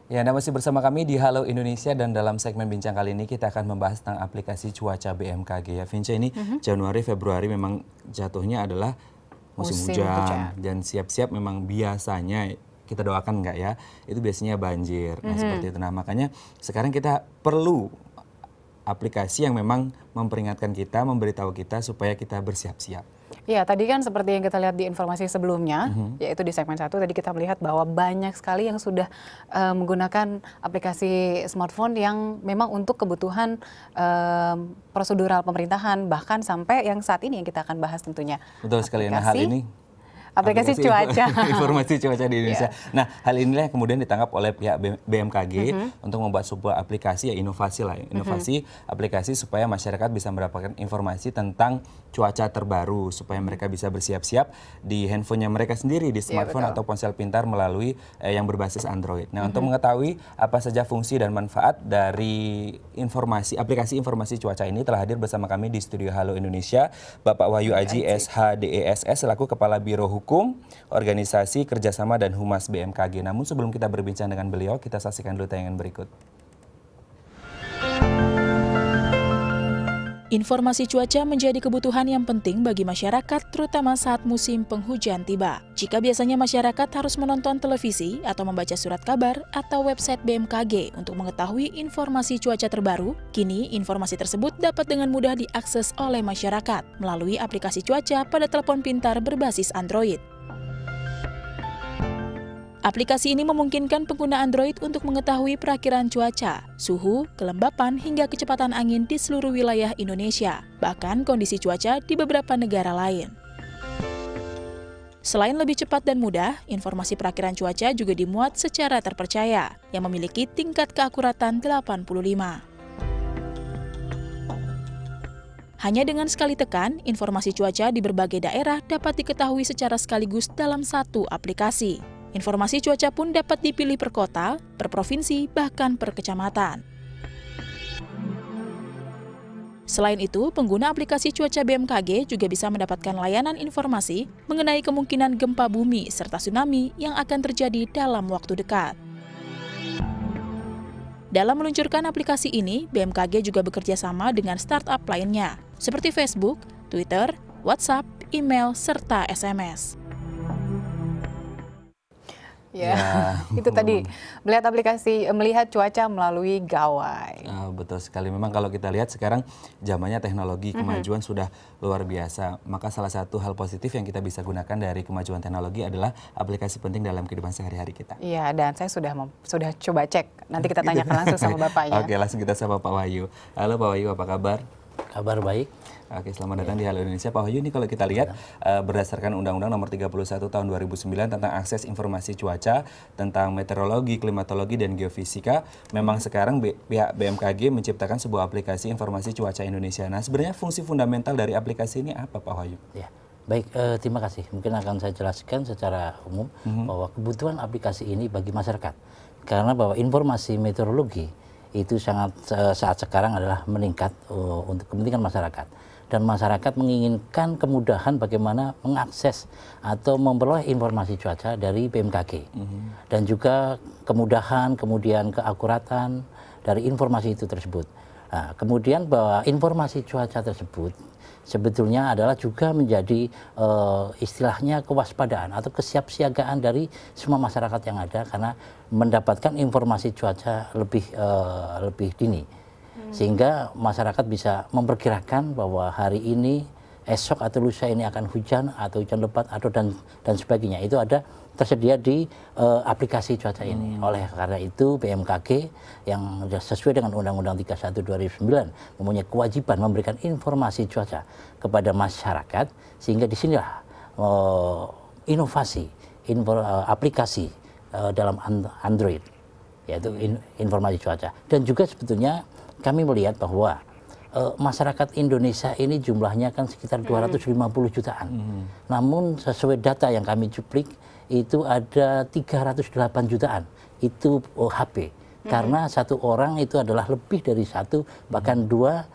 Ya, Anda masih bersama kami di Halo Indonesia dan dalam segmen bincang kali ini kita akan membahas tentang aplikasi cuaca BMKG ya. Vince, ini Januari, Februari memang jatuhnya adalah musim hujan dan siap-siap memang biasanya kita doakan enggak ya, itu biasanya banjir. Nah, seperti itu. Nah, makanya sekarang kita perlu aplikasi yang memang memperingatkan kita, memberitahu kita supaya kita bersiap-siap. Ya, tadi kan seperti yang kita lihat di informasi sebelumnya, yaitu di segmen 1 tadi kita melihat bahwa banyak sekali yang sudah menggunakan aplikasi smartphone yang memang untuk kebutuhan prosedural pemerintahan, bahkan sampai yang saat ini yang kita akan bahas tentunya. Betul sekali. Nah, hal ini aplikasi cuaca. Informasi cuaca di Indonesia. Nah, hal inilah yang kemudian ditangkap oleh pihak BMKG untuk membuat sebuah aplikasi, ya inovasi lah, inovasi aplikasi supaya masyarakat bisa mendapatkan informasi tentang cuaca terbaru, supaya mereka bisa bersiap-siap di handphonenya mereka sendiri, di smartphone atau ponsel pintar melalui yang berbasis Android. Nah, untuk mengetahui apa saja fungsi dan manfaat dari aplikasi informasi cuaca ini, telah hadir bersama kami di studio Halo Indonesia Bapak Wahyu Aji SHDESS selaku Kepala Biro Hukum, Organisasi Kerjasama dan Humas BMKG. Namun sebelum kita berbincang dengan beliau, kita saksikan dulu tayangan berikut. Informasi cuaca menjadi kebutuhan yang penting bagi masyarakat, terutama saat musim penghujan tiba. Jika biasanya masyarakat harus menonton televisi atau membaca surat kabar atau website BMKG untuk mengetahui informasi cuaca terbaru, kini informasi tersebut dapat dengan mudah diakses oleh masyarakat melalui aplikasi cuaca pada telepon pintar berbasis Android. Aplikasi ini memungkinkan pengguna Android untuk mengetahui perakiraan cuaca, suhu, kelembapan, hingga kecepatan angin di seluruh wilayah Indonesia, bahkan kondisi cuaca di beberapa negara lain. Selain lebih cepat dan mudah, informasi perakiraan cuaca juga dimuat secara terpercaya, yang memiliki tingkat keakuratan 85. Hanya dengan sekali tekan, informasi cuaca di berbagai daerah dapat diketahui secara sekaligus dalam satu aplikasi. Informasi cuaca pun dapat dipilih per kota, per provinsi, bahkan per kecamatan. Selain itu, pengguna aplikasi cuaca BMKG juga bisa mendapatkan layanan informasi mengenai kemungkinan gempa bumi serta tsunami yang akan terjadi dalam waktu dekat. Dalam meluncurkan aplikasi ini, BMKG juga bekerja sama dengan startup lainnya, seperti Facebook, Twitter, WhatsApp, email, serta SMS. Ya, itu tadi melihat cuaca melalui gawai. Betul sekali. Memang kalau kita lihat sekarang zamannya teknologi, kemajuan sudah luar biasa. Maka salah satu hal positif yang kita bisa gunakan dari kemajuan teknologi adalah aplikasi penting dalam kehidupan sehari-hari kita. Iya, dan saya sudah coba cek. Nanti kita tanyakan langsung sama Bapaknya. Oke, langsung kita sama Pak Wahyu. Halo Pak Wahyu, apa kabar? Kabar baik. Oke, selamat datang di Halo Indonesia. Pak Wahyu, ini kalau kita lihat berdasarkan Undang-Undang Nomor 31 Tahun 2009 tentang akses informasi cuaca, tentang meteorologi, klimatologi, dan geofisika, memang sekarang pihak BMKG menciptakan sebuah aplikasi informasi cuaca Indonesia. Nah, sebenarnya fungsi fundamental dari aplikasi ini apa, Pak Wahyu? Ya, baik, terima kasih. Mungkin akan saya jelaskan secara umum bahwa kebutuhan aplikasi ini bagi masyarakat. Karena bahwa informasi meteorologi itu saat sekarang adalah meningkat untuk kepentingan masyarakat. Dan masyarakat menginginkan kemudahan bagaimana mengakses atau memperoleh informasi cuaca dari BMKG. Dan juga kemudahan, kemudian keakuratan dari informasi itu tersebut. Nah, kemudian bahwa informasi cuaca tersebut sebetulnya adalah juga menjadi istilahnya kewaspadaan atau kesiapsiagaan dari semua masyarakat yang ada karena mendapatkan informasi cuaca lebih dini. Sehingga masyarakat bisa memperkirakan bahwa hari ini, esok atau lusa ini akan hujan atau hujan lebat atau dan sebagainya. Itu ada tersedia di aplikasi cuaca ini. Oleh karena itu BMKG yang sesuai dengan Undang-Undang 31 2009 mempunyai kewajiban memberikan informasi cuaca kepada masyarakat, sehingga disinilah inovasi aplikasi dalam Android, yaitu informasi cuaca. Dan juga sebetulnya kami melihat bahwa masyarakat Indonesia ini jumlahnya kan sekitar 250 jutaan. Namun sesuai data yang kami cuplik itu ada 308 jutaan itu HP. Karena satu orang itu adalah lebih dari satu bahkan dua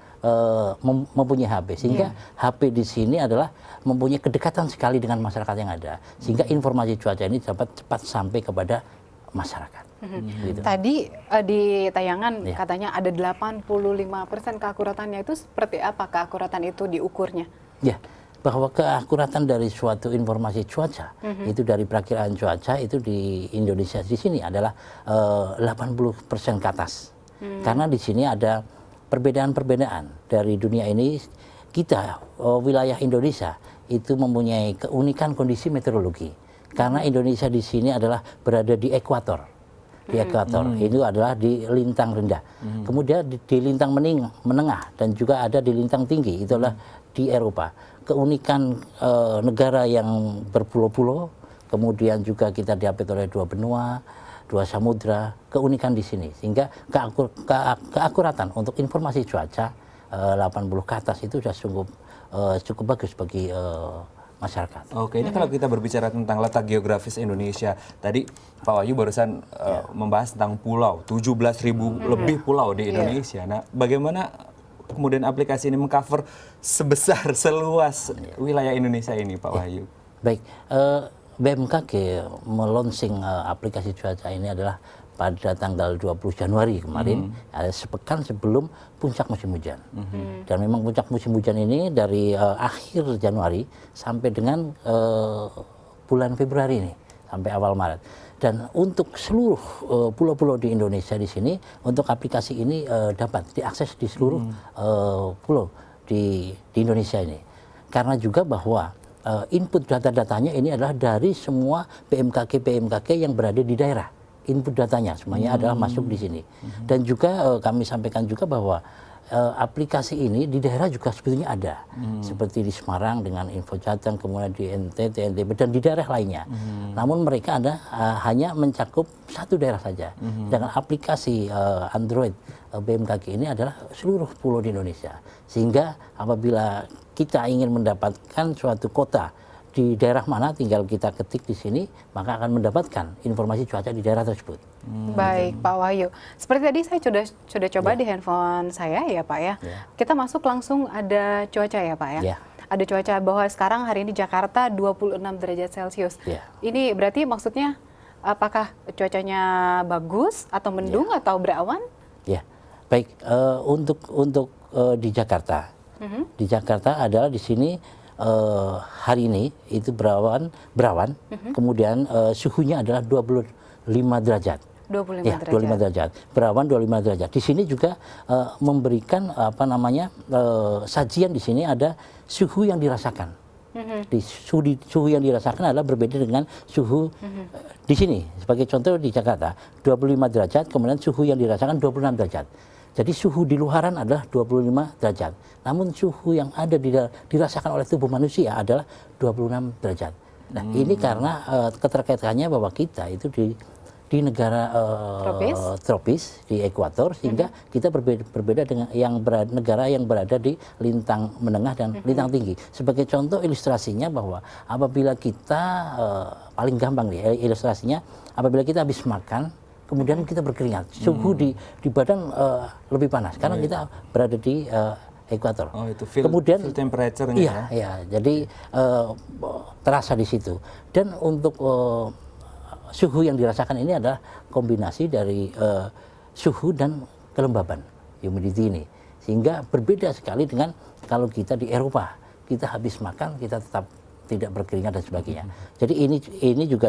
mempunyai HP. Sehingga HP di sini adalah mempunyai kedekatan sekali dengan masyarakat yang ada. Sehingga informasi cuaca ini dapat cepat sampai kepada masyarakat. Gitu. Tadi di tayangan Ya. katanya ada 85% keakuratannya, itu seperti apa keakuratan itu diukurnya? Ya, bahwa keakuratan dari suatu informasi cuaca itu dari perakiraan cuaca itu di Indonesia di sini adalah 80% ke atas. Karena di sini ada perbedaan-perbedaan dari dunia ini. Kita wilayah Indonesia itu mempunyai keunikan kondisi meteorologi. Karena Indonesia di sini adalah berada di ekuator. Di ekuator itu adalah di lintang rendah. Kemudian di lintang menengah dan juga ada di lintang tinggi, itu adalah di Eropa. Keunikan negara yang berpulau-pulau, kemudian juga kita diapit oleh dua benua, dua samudra, keunikan di sini. Sehingga keakuratan untuk informasi cuaca 80 ke atas itu sudah cukup bagus bagi masyarakat. Oke, ini kalau kita berbicara tentang letak geografis Indonesia, tadi Pak Wahyu barusan membahas tentang pulau, 17.000 lebih pulau di Indonesia. Nah, bagaimana kemudian aplikasi ini mengcover seluas wilayah Indonesia ini, Pak Wahyu? Baik, BMKG melonsing aplikasi cuaca ini adalah pada tanggal 20 Januari kemarin, sepekan sebelum puncak musim hujan. Dan memang puncak musim hujan ini dari akhir Januari sampai dengan bulan Februari ini, sampai awal Maret. Dan untuk seluruh pulau-pulau di Indonesia di sini, untuk aplikasi ini dapat diakses di seluruh pulau di Indonesia ini. Karena juga bahwa input data-datanya ini adalah dari semua BMKG yang berada di daerah. Input datanya semuanya adalah masuk di sini. Dan juga kami sampaikan juga bahwa aplikasi ini di daerah juga sebetulnya ada. Seperti di Semarang dengan Info Jateng, kemudian di NTT, NTB, dan di daerah lainnya. Namun mereka hanya mencakup satu daerah saja. Dengan aplikasi Android BMKG ini adalah seluruh pulau di Indonesia. Sehingga apabila kita ingin mendapatkan suatu kota di daerah mana, tinggal kita ketik di sini, maka akan mendapatkan informasi cuaca di daerah tersebut. Baik, Pak Wahyu. Seperti tadi saya sudah coba di handphone saya ya, Pak ya. Kita masuk langsung ada cuaca ya, Pak ya. Ada cuaca bahwa sekarang hari ini Jakarta 26 derajat Celcius. Ini berarti maksudnya apakah cuacanya bagus atau mendung atau berawan? Ya, baik. Untuk di Jakarta, di Jakarta adalah di sini hari ini itu berawan, kemudian suhunya adalah 25 derajat. 25 ya, derajat. 25 derajat. Berawan 25 derajat. Di sini juga memberikan sajian di sini ada suhu yang dirasakan. Suhu yang dirasakan adalah berbeda dengan suhu di sini. Sebagai contoh di Jakarta 25 derajat, kemudian suhu yang dirasakan 26 derajat. Jadi suhu di luaran adalah 25 derajat. Namun suhu yang ada dirasakan oleh tubuh manusia adalah 26 derajat. Nah, ini karena keterkaitannya bahwa kita itu di negara tropis di ekuator, sehingga kita berbeda dengan negara yang berada di lintang menengah dan lintang tinggi. Sebagai contoh ilustrasinya bahwa apabila kita paling gampang nih ilustrasinya, apabila kita habis makan kemudian kita berkeringat, suhu di badan lebih panas karena kita berada di ekuator. Oh, itu kemudian feel temperature-nya ya, jadi terasa di situ. Dan untuk suhu yang dirasakan ini adalah kombinasi dari suhu dan kelembaban, humidity ini. Sehingga berbeda sekali dengan kalau kita di Eropa, kita habis makan kita tetap tidak berkeringat dan sebagainya. Jadi ini juga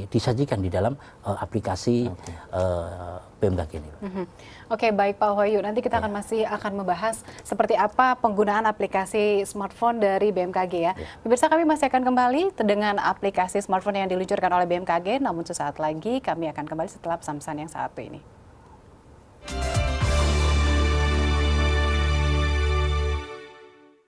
disajikan di dalam aplikasi BMKG ini. Oke, baik Pak Wahyu. Nanti kita masih akan membahas seperti apa penggunaan aplikasi smartphone dari BMKG ya. Pemirsa, kami masih akan kembali dengan aplikasi smartphone yang diluncurkan oleh BMKG. Namun sesaat lagi kami akan kembali setelah pesan-pesan yang satu ini.